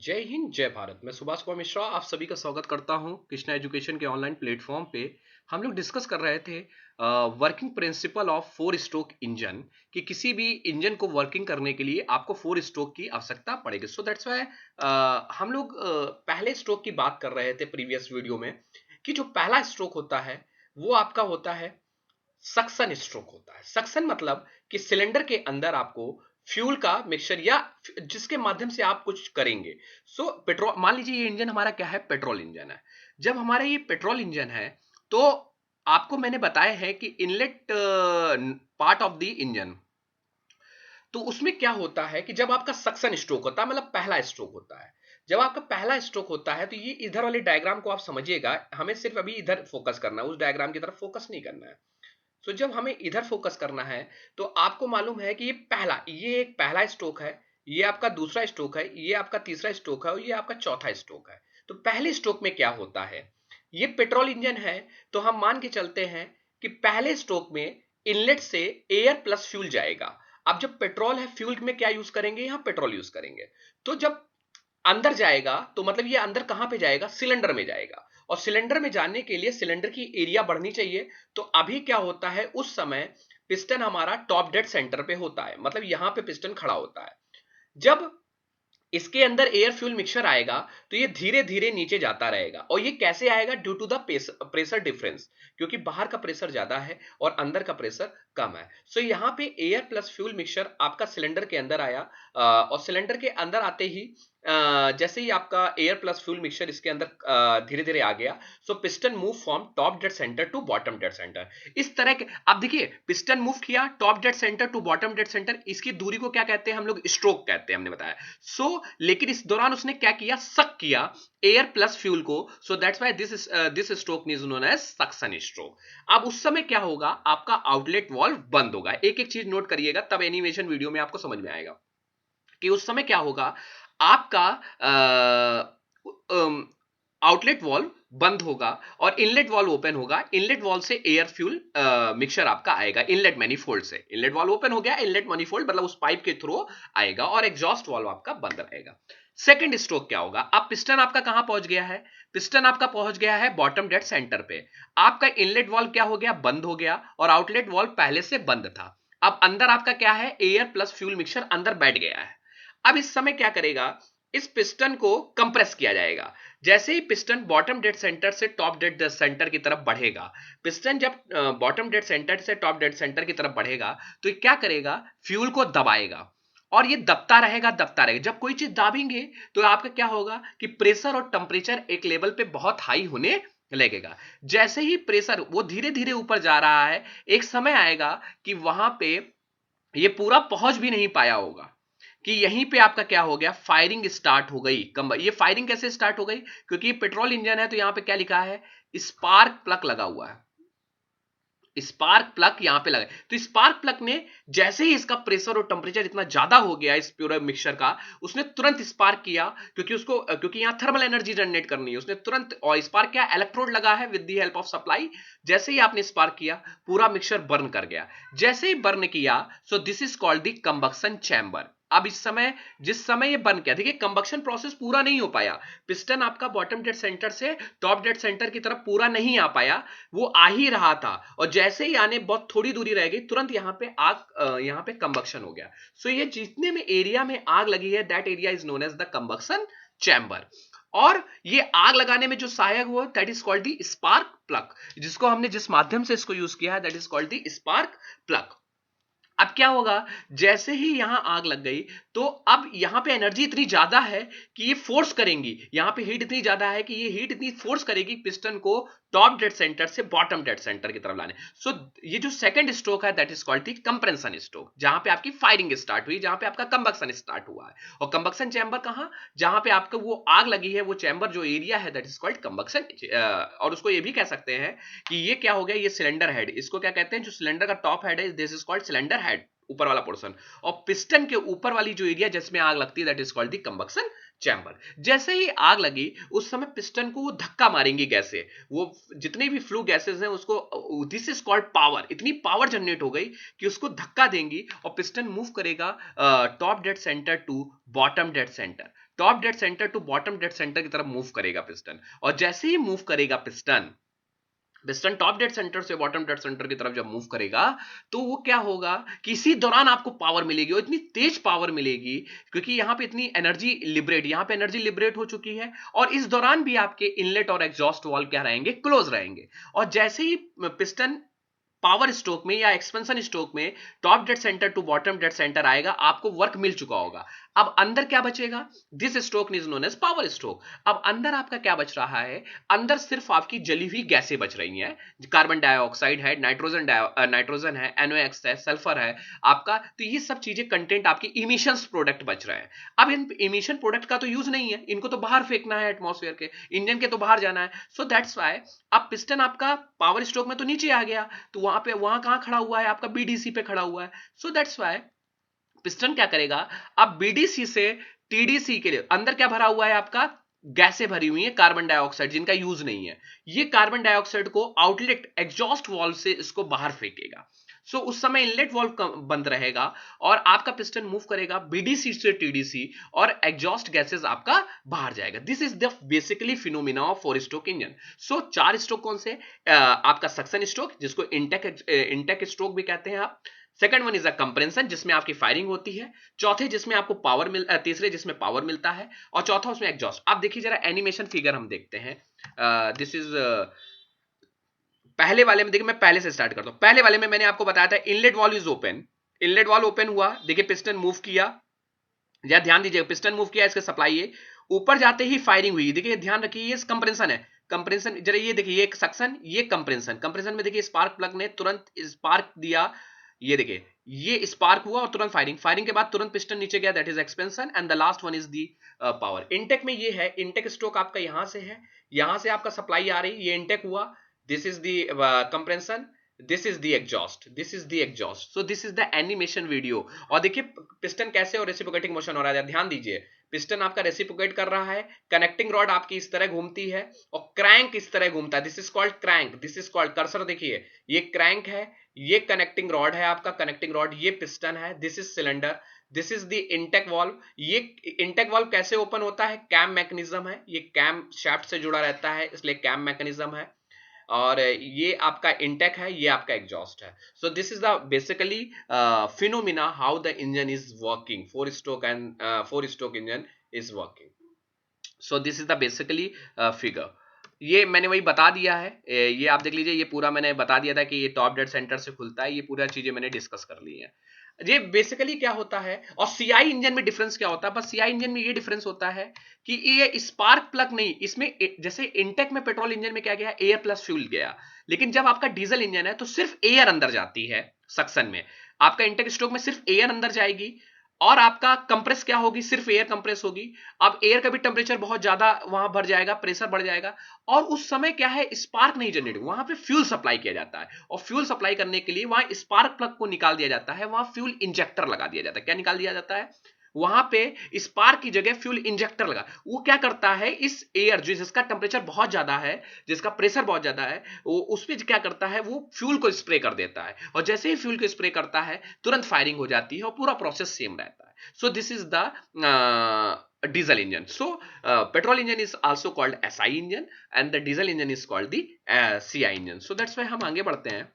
जय हिंद जय भारत। मैं सुभाष कुमार मिश्रा आप सभी का स्वागत करता हूं कृष्णा एजुकेशन के ऑनलाइन प्लेटफॉर्म पे। हम लोग डिस्कस कर रहे थे working principle of four stroke engine कि किसी भी इंजन को वर्किंग करने के लिए आपको फोर स्ट्रोक की आवश्यकता पड़ेगी। सो दैट्स व्हाई हम लोग पहले स्ट्रोक की बात कर रहे थे प्रीवियस वीडियो में कि जो पहला स्ट्रोक होता है वो आपका होता है सक्शन स्ट्रोक होता है। सक्शन मतलब कि सिलेंडर के अंदर आपको फ्यूल का मिक्सचर या जिसके माध्यम से आप कुछ करेंगे। सो पेट्रोल, मान लीजिए ये इंजन हमारा क्या है, पेट्रोल इंजन है। जब हमारा ये पेट्रोल इंजन है तो आपको मैंने बताया है कि inlet part of the engine, तो उसमें क्या होता है कि जब आपका सक्शन स्ट्रोक होता है, मतलब पहला स्ट्रोक होता है, जब आपका पहला स्ट्रोक होता है तो ये इधर वाले डायग्राम को आप समझिएगा, हमें सिर्फ अभी इधर फोकस करना है, उस डायग्राम की तरफ फोकस नहीं करना है। तो जब हमें इधर फोकस करना है तो आपको मालूम है कि ये एक पहला स्ट्रोक है, ये आपका दूसरा स्ट्रोक है, ये आपका तीसरा स्ट्रोक है और ये आपका चौथा स्ट्रोक है। तो पहले स्ट्रोक में क्या होता है, ये पेट्रोल इंजन है तो हम मान के चलते हैं कि पहले स्ट्रोक में इनलेट से एयर प्लस फ्यूल जाएगा। अब जब पेट्रोल है, फ्यूल में क्या यूज करेंगे, यहां पेट्रोल यूज करेंगे। तो जब अंदर जाएगा तो मतलब ये अंदर कहां पे जाएगा, सिलेंडर में जाएगा। और सिलेंडर में जाने के लिए सिलेंडर की एरिया बढ़नी चाहिए। तो अभी क्या होता है, उस समय पिस्टन हमारा टॉप डेड सेंटर पे होता है, मतलब यहां पे पिस्टन खड़ा होता है। जब इसके अंदर एयर फ्यूल मिक्सचर आएगा तो ये धीरे धीरे नीचे जाता रहेगा। और ये कैसे आएगा, due to the pressure difference, क्योंकि बाहर का प्रेशर ज्यादा है और अंदर का प्रेशर कम है। सो यहाँ पे एयर प्लस फ्यूल मिक्सचर आपका सिलेंडर के अंदर आया। और सिलेंडर के अंदर आते ही जैसे ही आपका एयर प्लस फ्यूल मिक्सचर इसके अंदर धीरे धीरे आ गया, so piston move from top dead centre to bottom dead centre. इस तरह के आप देखिए, पिस्टन मूव किया top dead centre to bottom dead centre, इसकी दूरी को क्या कहते हैं हम लोग, स्ट्रोक कहते हैं, हमने बताया। सो लेकिन इस दौरान उसने क्या किया, सक किया एयर प्लस फ्यूल को। So that's why this stroke is known as suction stroke. अब उस समय क्या होगा, आपका आउटलेट वाल्व बंद होगा। एक एक चीज नोट करिएगा, तब एनिमेशन वीडियो में आपको समझ में आएगा कि उस समय क्या होगा। आपका आउटलेट वाल्व बंद होगा और इनलेट वाल्व ओपन होगा। इनलेट वाल्व से एयर फ्यूल मिक्सचर आपका आएगा इनलेट मैनिफोल्ड से। इनलेट वाल्व ओपन हो गया, इनलेट मैनिफोल्ड मतलब उस पाइप के थ्रू आएगा और एग्जॉस्ट वाल्व आपका बंद रहेगा। सेकंड स्ट्रोक क्या होगा, अब पिस्टन आपका कहां पहुंच गया है, पिस्टन आपका पहुंच गया है बॉटम डेड सेंटर पे। आपका इनलेट वाल्व क्या हो गया, बंद हो गया और आउटलेट वाल्व पहले से बंद था। अब अंदर आपका क्या है, एयर प्लस फ्यूल मिक्सचर अंदर बैठ गया है। अब इस समय क्या करेगा, इस पिस्टन को कंप्रेस किया जाएगा। जैसे ही पिस्टन बॉटम डेड सेंटर से टॉप डेड सेंटर की तरफ बढ़ेगा, पिस्टन जब बॉटम डेड सेंटर से टॉप डेड सेंटर की तरफ बढ़ेगा तो ये क्या करेगा, फ्यूल को दबाएगा। और ये दबता रहेगा दबता रहेगा। जब कोई चीज दाबेंगे तो आपका क्या होगा कि प्रेशर और टेम्परेचर एक लेवल पे बहुत हाई होने लगेगा। जैसे ही प्रेशर वो धीरे धीरे ऊपर जा रहा है, एक समय आएगा कि वहां पे ये पूरा पहुंच भी नहीं पाया होगा, कि यहीं पे आपका क्या हो गया, फायरिंग स्टार्ट हो गई। ये फायरिंग कैसे स्टार्ट हो गई, क्योंकि ये पेट्रोल इंजन है तो यहां पे क्या लिखा है, स्पार्क प्लग लगा हुआ है। स्पार्क प्लग यहां पे लगा, तो स्पार्क प्लग ने जैसे ही इसका प्रेशर और टेम्परेचर इतना ज्यादा हो गया इस पूरे मिक्सचर का, उसने तुरंत स्पार्क किया। क्योंकि यहां थर्मल एनर्जी जनरेट करनी है, उसने तुरंत, और स्पार्क क्या, इलेक्ट्रोड लगा है with the help of supply. जैसे ही आपने स्पार्क किया पूरा मिक्सचर बर्न कर गया। जैसे ही बर्न किया, so this is called the combustion chamber. अब इस समय, जिस समय ये बर्न किया, देखिए कंबक्शन प्रोसेस पूरा नहीं हो पाया। पिस्टन आपका बॉटम डेड सेंटर से टॉप डेड सेंटर की तरफ पूरा नहीं आ पाया, वो आ ही रहा था। और जैसे ही आने बहुत थोड़ी दूरी रह गई, तुरंत यहाँ पे आग, यहाँ पे कंबक्शन हो गया। सो ये जितने में एरिया में आग लगी है, that area is known as the combustion chamber. और ये आग लगाने में जो सहायक हुआ, that is called the spark plug, जिसको हमने जिस माध्यम से इसको यूज किया है, that is called the spark plug. अब क्या होगा, जैसे ही यहां आग लग गई तो अब यहां पे एनर्जी इतनी ज्यादा है कि ये फोर्स करेंगी, यहां पे हीट इतनी ज्यादा है कि ये हीट इतनी फोर्स करेगी पिस्टन को टॉप डेड सेंटर से बॉटम डेड सेंटर की तरफ लाने। सो ये जो सेकंड स्ट्रोक है, that is called the compression stroke, जहां पे आपकी फायरिंग स्टार्ट हुई, जहां पे आपका कंबक्शन स्टार्ट हुआ है। और कंबक्शन चैम्बर कहां, जहां पे आपको वो आग लगी है, वो चैम्बर जो एरिया है, दैट इज कॉल्ड कंबक्शन। और उसको ये भी कह सकते हैं कि ये क्या हो गया, ये सिलेंडर हेड, इसको क्या कहते हैं, जो सिलेंडर का टॉप हेड है, this is called cylinder head. ऊपर वाला पोर्शन, और पिस्टन के ऊपर वाली जो एरिया जिसमें आग लगती है that is called the combustion chamber. जैसे ही आग लगी उस समय पिस्टन को वो धक्का मारेंगी गैसें, वो जितने भी फ्लू गैसेस हैं उसको, दिस इज कॉल्ड पावर, इतनी पावर जनरेट हो गई कि उसको धक्का देंगी और पिस्टन मूव करेगा top dead centre to bottom dead centre, top dead centre to bottom dead centre की तरफ मूव करेगा पिस्टन। और जैसे ही मूव करेगा piston, piston top dead centre से बॉटम डेड सेंटर की तरफ जब मूव करेगा तो वो क्या होगा कि इसी दौरान आपको पावर मिलेगी, और इतनी तेज पावर मिलेगी क्योंकि यहां पे इतनी एनर्जी लिबरेट, यहां पे एनर्जी लिबरेट हो चुकी है, और इस दौरान भी आपके इनलेट और एग्जॉस्ट वाल्व क्या रहेंगे, क्लोज रहेंगे। और जैसे ही पिस्टन पावर स्ट्रोक में या एक्सपेंशन स्ट्रोक में top dead centre to bottom dead centre आएगा, आपको वर्क मिल चुका होगा। अब अंदर क्या बचेगा, this stroke is known as power stroke. अब अंदर आपका क्या बच रहा है, अंदर सिर्फ आपकी जली हुई गैसें बच रही हैं, कार्बन डाइऑक्साइड है, नाइट्रोजन है, NOx है, सल्फर है आपका, तो ये सब चीजें कंटेंट आपकी इमिशंस प्रोडक्ट बच रहे हैं। अब इन इमिशन प्रोडक्ट का तो यूज नहीं है, इनको तो बाहर फेंकना है एटमॉस्फेयर के, इंजन के तो बाहर जाना है, सो दैट्स वाई अब पिस्टन आपका पावर स्ट्रोक में तो नीचे आ गया, तो वहां कहां खड़ा हुआ है, आपका BDC पे खड़ा हुआ है। सो दैट्स वाई पिस्टन क्या करेगा, अब BDC से TDC के लिए अंदर क्या भरा हुआ है, आपका गैसें भरी हुई है कार्बन डाइऑक्साइड, जिनका यूज नहीं है, ये कार्बन डाइऑक्साइड को आउटलेट एग्जॉस्ट वाल्व से इसको बाहर फेंकेगा। सो उस समय इनलेट वाल्व बंद रहेगा और आपका पिस्टन मूव करेगा BDC से TDC, और एग्जॉस्ट गैसेस आपका बाहर जाएगा। This is the basically phenomena of 4 stroke engine. So 4 stroke कौन से, आपका सक्शन स्ट्रोक जिसको इंटेक स्ट्रोक भी कहते हैं आप, second one is a compression जिसमें आपकी फायरिंग होती है, चौथे जिसमें आपको तीसरे जिसमें पावर मिलता है, और चौथा उसमें एग्जॉस्ट। आप देखिए जरा एनिमेशन फिगर हम देखते हैं, दिस इज पहले वाले में, देखिए मैं पहले से स्टार्ट करता हूं। पहले वाले में मैंने आपको बताया था inlet valve is open, inlet valve open हुआ, देखिए पिस्टन मूव किया, या ध्यान दीजिए पिस्टन मूव किया, इसके सप्लाई है, ऊपर जाते ही फायरिंग हुई, देखिए ध्यान रखिए ये कंप्रेशन है, कंप्रेशन जरा ये देखिए, ये सक्शन ये कंप्रेशन, कंप्रेशन में देखिए स्पार्क प्लग ने तुरंत स्पार्क दिया, ये देखिए ये स्पार्क हुआ और तुरंत फायरिंग, फायरिंग के बाद तुरंत पिस्टन नीचे गया, that is expansion, and the last one is the power. Intake में ये है, इनटेक स्ट्रोक आपका यहां से है, यहां से आपका सप्लाई आ रही, ये इनटेक हुआ, this is the compression, this is the exhaust, this is the exhaust. So this is the animation video. और देखिए पिस्टन कैसे और रेसिप्रोकेटिंग मोशन हो रहा है, ध्यान दीजिए पिस्टन आपका रेसिप्रोकेट कर रहा है, कनेक्टिंग रॉड आपकी इस तरह घूमती है और क्रैंक इस तरह घूमता है, this is called crank, this is called cursor, देखिए ये क्रैंक है, ये कनेक्टिंग रॉड है आपका, कनेक्टिंग रॉड, ये पिस्टन है, this is cylinder, this is the intake valve. ये इंटेक वाल्व कैसे ओपन होता है, कैम मैकेनिज्म है, ये कैम शाफ्ट से जुड़ा रहता है इसलिए कैम मैकेनिज्म है, और ये आपका इंटेक है, ये आपका एग्जॉस्ट है। So this is the basically phenomena how the engine is working, 4 stroke and 4 stroke engine is working. So this is the basically figure, ये मैंने वही बता दिया है, ये आप देख लीजिए, ये पूरा मैंने बता दिया था कि ये टॉप डेड सेंटर से खुलता है, ये पूरा चीजें मैंने डिस्कस कर ली है। ये बेसिकली क्या होता है, और CI इंजन में डिफरेंस क्या होता है, बस CI इंजन में ये डिफरेंस होता है कि ये स्पार्क प्लग नहीं, इसमें जैसे इंटेक में पेट्रोल इंजन में क्या गया, एयर प्लस फ्यूल गया, लेकिन जब आपका डीजल इंजन है तो सिर्फ एयर अंदर जाती है सक्शन में, आपका इंटेक स्ट्रोक में सिर्फ एयर अंदर जाएगी, और आपका कंप्रेस क्या होगी, सिर्फ एयर कंप्रेस होगी। अब एयर का भी टेम्परेचर बहुत ज्यादा वहां बढ़ जाएगा, प्रेशर बढ़ जाएगा, और उस समय क्या है, स्पार्क नहीं जनरेट, वहां पे फ्यूल सप्लाई किया जाता है, और फ्यूल सप्लाई करने के लिए वहां स्पार्क प्लग को निकाल दिया जाता है, वहां फ्यूल इंजेक्टर लगा दिया जाता है। क्या निकाल दिया जाता है, वहां पे स्पार्क की जगह फ्यूल इंजेक्टर लगा, वो क्या करता है, इस एयर जो जिसका टेम्परेचर बहुत ज्यादा है, जिसका प्रेशर बहुत ज्यादा है, वो उस पर क्या करता है, वो फ्यूल को स्प्रे कर देता है, और जैसे ही फ्यूल को स्प्रे करता है तुरंत फायरिंग हो जाती है और पूरा प्रोसेस सेम रहता है। So this is the diesel engine. So petrol engine is also called SI engine and the diesel engine is called the CI engine. So that's why हम आगे बढ़ते हैं।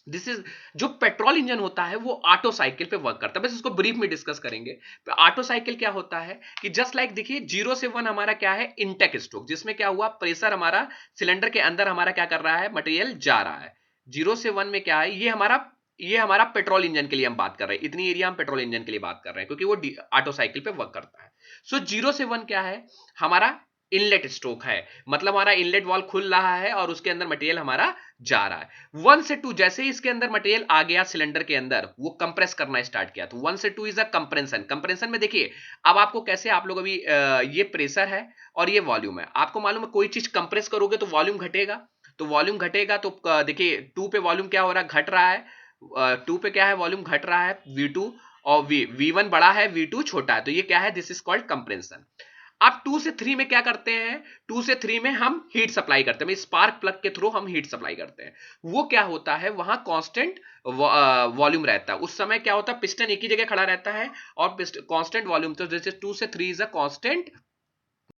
दिस इज जो पेट्रोल इंजन होता है वो ऑटो साइकिल पे work करता है, बस इसको ब्रीफ में डिस्कस करेंगे। ऑटो साइकिल क्या होता है कि जस्ट लाइक देखिए 0 से 1 हमारा क्या है, इनटेक स्ट्रोक, जिसमें क्या हुआ, प्रेशर हमारा सिलेंडर के अंदर हमारा क्या कर रहा है, मटेरियल जा रहा है। 0 से 1 में क्या है, ये हमारा पेट्रोल इंजन के लिए हम बात कर रहे हैं, इतनी एरिया हम पेट्रोल इंजन के लिए बात कर रहे हैं क्योंकि वो ऑटो साइकिल पे वर्क करता है। सो 0 से 1 क्या है, हमारा इनलेट स्ट्रोक है, मतलब हमारा इनलेट वॉल्व खुल रहा है और उसके अंदर मटेरियल हमारा जा रहा है। 1 से 2 जैसे ही इसके अंदर मटेरियल आ गया सिलेंडर के अंदर, वो कंप्रेस करना स्टार्ट किया, तो 1 से 2 इज अ कंप्रेशन। कंप्रेशन में देखिए अब आपको कैसे, आप लोग अभी ये प्रेशर है और ये वॉल्यूम है, आपको मालूम है कोई चीज कंप्रेस करोगे तो वॉल्यूम घटेगा, तो वॉल्यूम घटेगा तो देखिए 2 पे वॉल्यूम क्या हो रहा है, घट रहा है, टू पे क्या है, वॉल्यूम घट रहा है V2, और V1 बड़ा है, V2 छोटा है, तो ये क्या है, दिस इज कॉल्ड कंप्रेंशन। अब 2 से 3 में क्या करते हैं, 2 से 3 में हम हीट सप्लाई करते हैं, स्पार्क प्लग के थ्रू हम हीट सप्लाई करते हैं। वो क्या होता है, वहां कांस्टेंट वॉल्यूम रहता है, उस समय क्या होता है, पिस्टन एक ही जगह खड़ा रहता है और कांस्टेंट वॉल्यूम, तो जैसे 2 से 3 इज अ कांस्टेंट